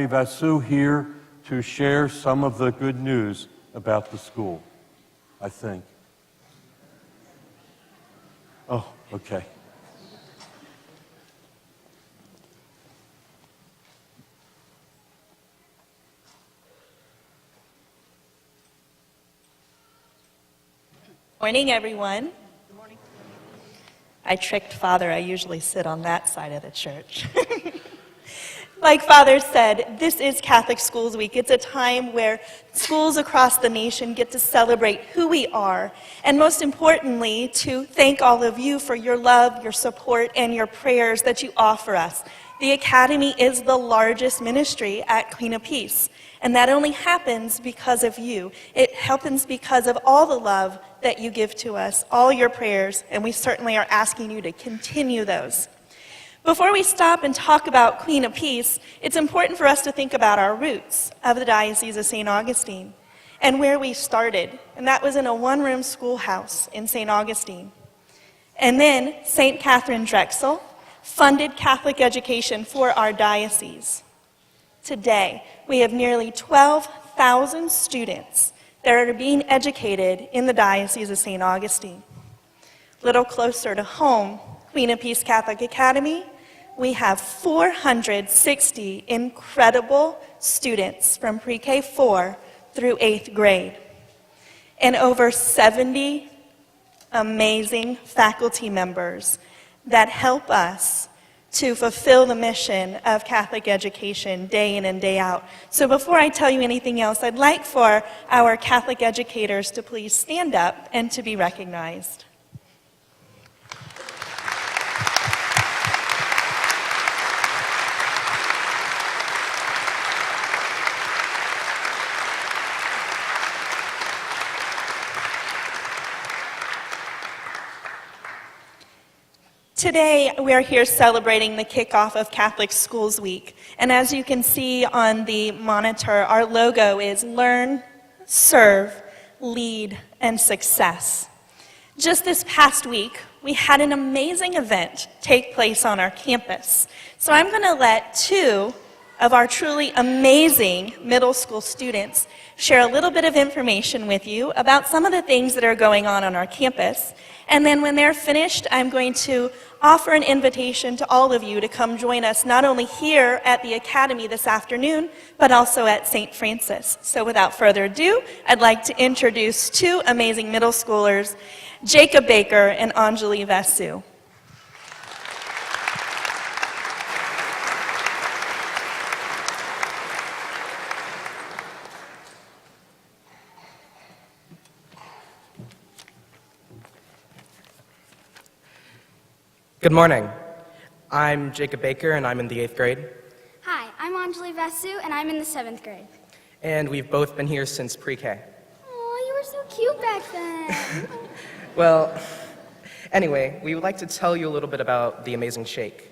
Vasu here to share some of the good news about the school, I think. Oh, okay. Morning, everyone. Good morning. I tricked Father. I usually sit on that side of the church. Like Father said, this is Catholic Schools Week. It's a time where schools across the nation get to celebrate who we are, and most importantly, to thank all of you for your love, your support, and your prayers that you offer us. The Academy is the largest ministry at Queen of Peace, and that only happens because of you. It happens because of all the love that you give to us, all your prayers, and we certainly are asking you to continue those. Before we stop and talk about Queen of Peace, it's important for us to think about our roots of the Diocese of St. Augustine and where we started, and that was in a one-room schoolhouse in St. Augustine. And then St. Catherine Drexel funded Catholic education for our diocese. Today, we have nearly 12,000 students that are being educated in the Diocese of St. Augustine. A little closer to home, Queen of Peace Catholic Academy, we have 460 incredible students from pre-K 4 through 8th grade, and over 70 amazing faculty members that help us to fulfill the mission of Catholic education day in and day out. So before I tell you anything else, I'd like for our Catholic educators to please stand up and to be recognized. Today, we are here celebrating the kickoff of Catholic Schools Week. And as you can see on the monitor, our logo is Learn, Serve, Lead, and Success. Just this past week, we had an amazing event take place on our campus. So I'm going to let two of our truly amazing middle school students share a little bit of information with you about some of the things that are going on our campus. And then when they're finished, I'm going to offer an invitation to all of you to come join us not only here at the Academy this afternoon, but also at St. Francis. So without further ado, I'd like to introduce two amazing middle schoolers, Jacob Baker and Anjali Vasu. Good morning. I'm Jacob Baker, and I'm in the 8th grade. Hi, I'm Anjali Vasu, and I'm in the 7th grade. And we've both been here since pre-K. Oh, you were so cute back then. Well, anyway, we would like to tell you a little bit about the Amazing Shake.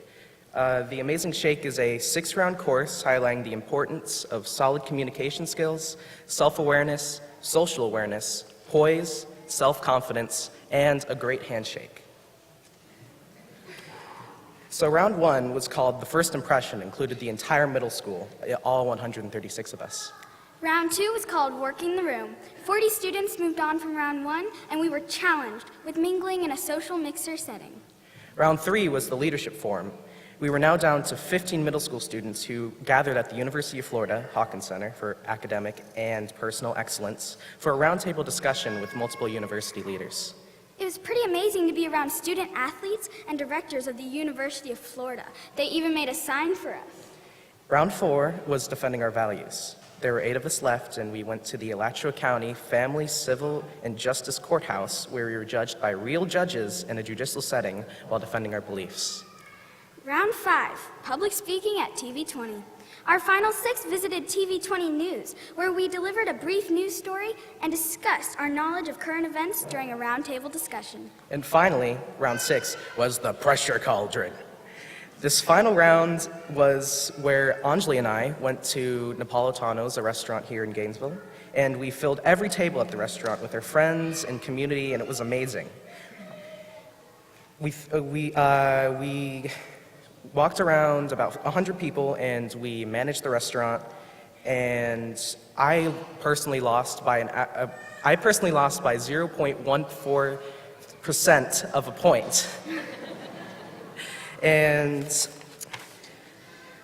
The Amazing Shake is a 6-round course highlighting the importance of solid communication skills, self-awareness, social awareness, poise, self-confidence, and a great handshake. So round 1 was called The First Impression, included the entire middle school, all 136 of us. Round 2 was called Working the Room. 40 students moved on from round 1, and we were challenged with mingling in a social mixer setting. Round 3 was the Leadership Forum. We were now down to 15 middle school students who gathered at the University of Florida Hawkins Center for Academic and Personal Excellence for a roundtable discussion with multiple university leaders. It was pretty amazing to be around student athletes and directors of the University of Florida. They even made a sign for us. Round 4 was defending our values. There were 8 of us left, and we went to the Alachua County Family, Civil, and Justice Courthouse, where we were judged by real judges in a judicial setting while defending our beliefs. Round 5, Public Speaking at TV20. Our final 6 visited TV20 News, where we delivered a brief news story and discussed our knowledge of current events during a roundtable discussion. And finally, round 6 was the pressure cauldron. This final round was where Anjali and I went to Napolitano's, a restaurant here in Gainesville, and we filled every table at the restaurant with our friends and community, and it was amazing. We walked around about 100 people, and we managed the restaurant. And I personally lost by 0.14% of a point. And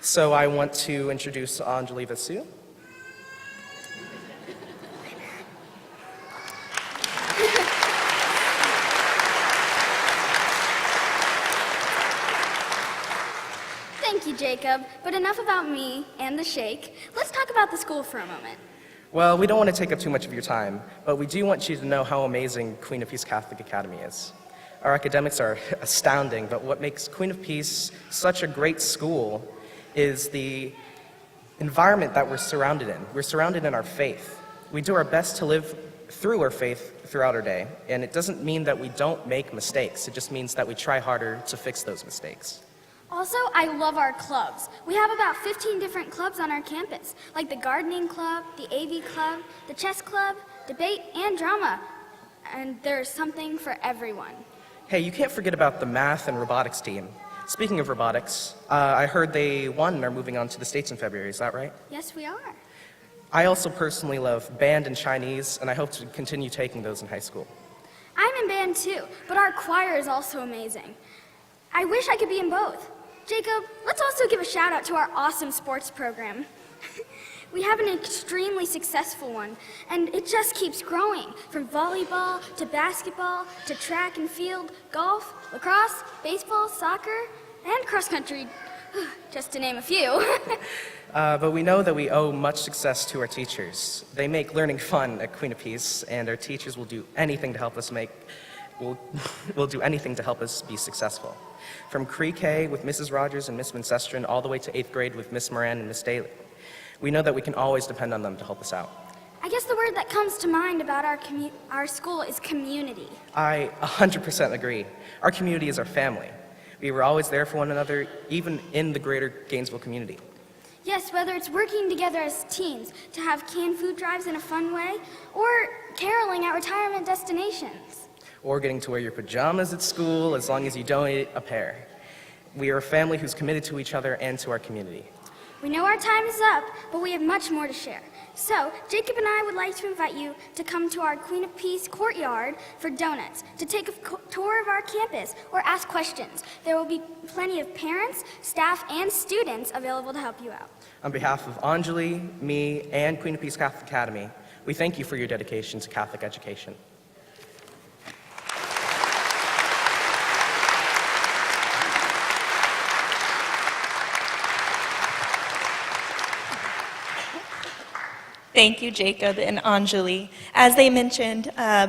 so I want to introduce Anjali Vasu. Thank you, Jacob. But enough about me and the shake. Let's talk about the school for a moment. Well, we don't want to take up too much of your time, but we do want you to know how amazing Queen of Peace Catholic Academy is. Our academics are astounding, but what makes Queen of Peace such a great school is the environment that we're surrounded in. We're surrounded in our faith. We do our best to live through our faith throughout our day, and it doesn't mean that we don't make mistakes. It just means that we try harder to fix those mistakes. Also, I love our clubs. We have about 15 different clubs on our campus, like the gardening club, the AV club, the chess club, debate, and drama. And there's something for everyone. Hey, you can't forget about the math and robotics team. Speaking of robotics, I heard they won and are moving on to the States in February. Is that right? Yes, we are. I also personally love band and Chinese, and I hope to continue taking those in high school. I'm in band too, but our choir is also amazing. I wish I could be in both. Jacob, let's also give a shout out to our awesome sports program. We have an extremely successful one, and it just keeps growing, from volleyball to basketball to track and field, golf, lacrosse, baseball, soccer, and cross country, just to name a few. But we know that we owe much success to our teachers. They make learning fun at Queen of Peace, and our teachers will do anything to help us will do anything to help us be successful. From pre-K with Mrs. Rogers and Miss Vincestron all the way to 8th grade with Miss Moran and Miss Daly. We know that we can always depend on them to help us out. I guess the word that comes to mind about our school is community. I 100% agree. Our community is our family. We were always there for one another, even in the greater Gainesville community. Yes, whether it's working together as teams to have canned food drives in a fun way, or caroling at retirement destinations. Or getting to wear your pajamas at school as long as you donate a pair. We are a family who's committed to each other and to our community. We know our time is up, but we have much more to share. So, Jacob and I would like to invite you to come to our Queen of Peace courtyard for donuts, to take a tour of our campus, or ask questions. There will be plenty of parents, staff, and students available to help you out. On behalf of Anjali, me, and Queen of Peace Catholic Academy, we thank you for your dedication to Catholic education. Thank you, Jacob and Anjali. As they mentioned,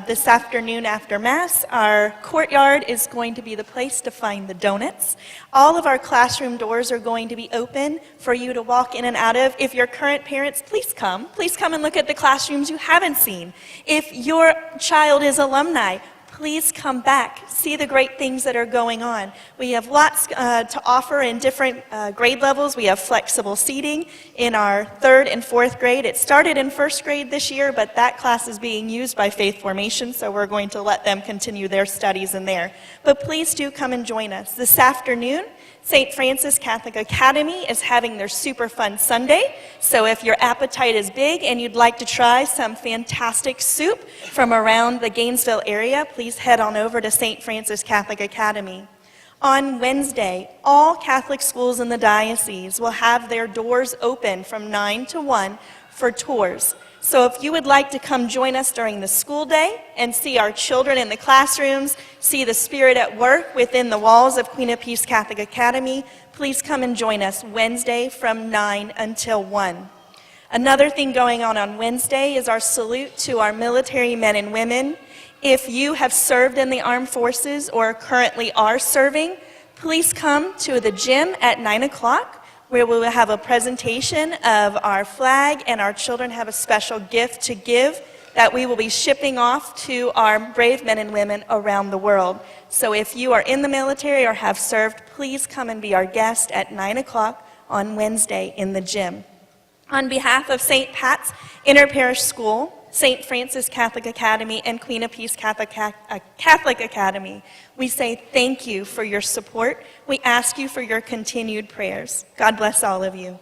this afternoon after Mass, our courtyard is going to be the place to find the donuts. All of our classroom doors are going to be open for you to walk in and out of. If you're current parents, please come. Please come and look at the classrooms you haven't seen. If your child is alumni, please come back, see the great things that are going on. We have lots to offer in different grade levels. We have flexible seating in our 3rd and 4th grade. It started in 1st grade this year, but that class is being used by Faith Formation, so we're going to let them continue their studies in there. But please do come and join us. This afternoon, St. Francis Catholic Academy is having their super fun Sunday. So if your appetite is big and you'd like to try some fantastic soup from around the Gainesville area, please head on over to St. Francis Catholic Academy. On Wednesday, all Catholic schools in the diocese will have their doors open from 9 to 1 for tours. So if you would like to come join us during the school day and see our children in the classrooms, see the Spirit at work within the walls of Queen of Peace Catholic Academy, please come and join us Wednesday from 9 until 1. Another thing going on Wednesday is our salute to our military men and women. If you have served in the armed forces or currently are serving, please come to the gym at 9 o'clock. Where we will have a presentation of our flag, and our children have a special gift to give that we will be shipping off to our brave men and women around the world. So if you are in the military or have served, please come and be our guest at 9 o'clock on Wednesday in the gym. On behalf of St. Pat's Interparish School, St. Francis Catholic Academy, and Queen of Peace Catholic Academy, we say thank you for your support. We ask you for your continued prayers. God bless all of you.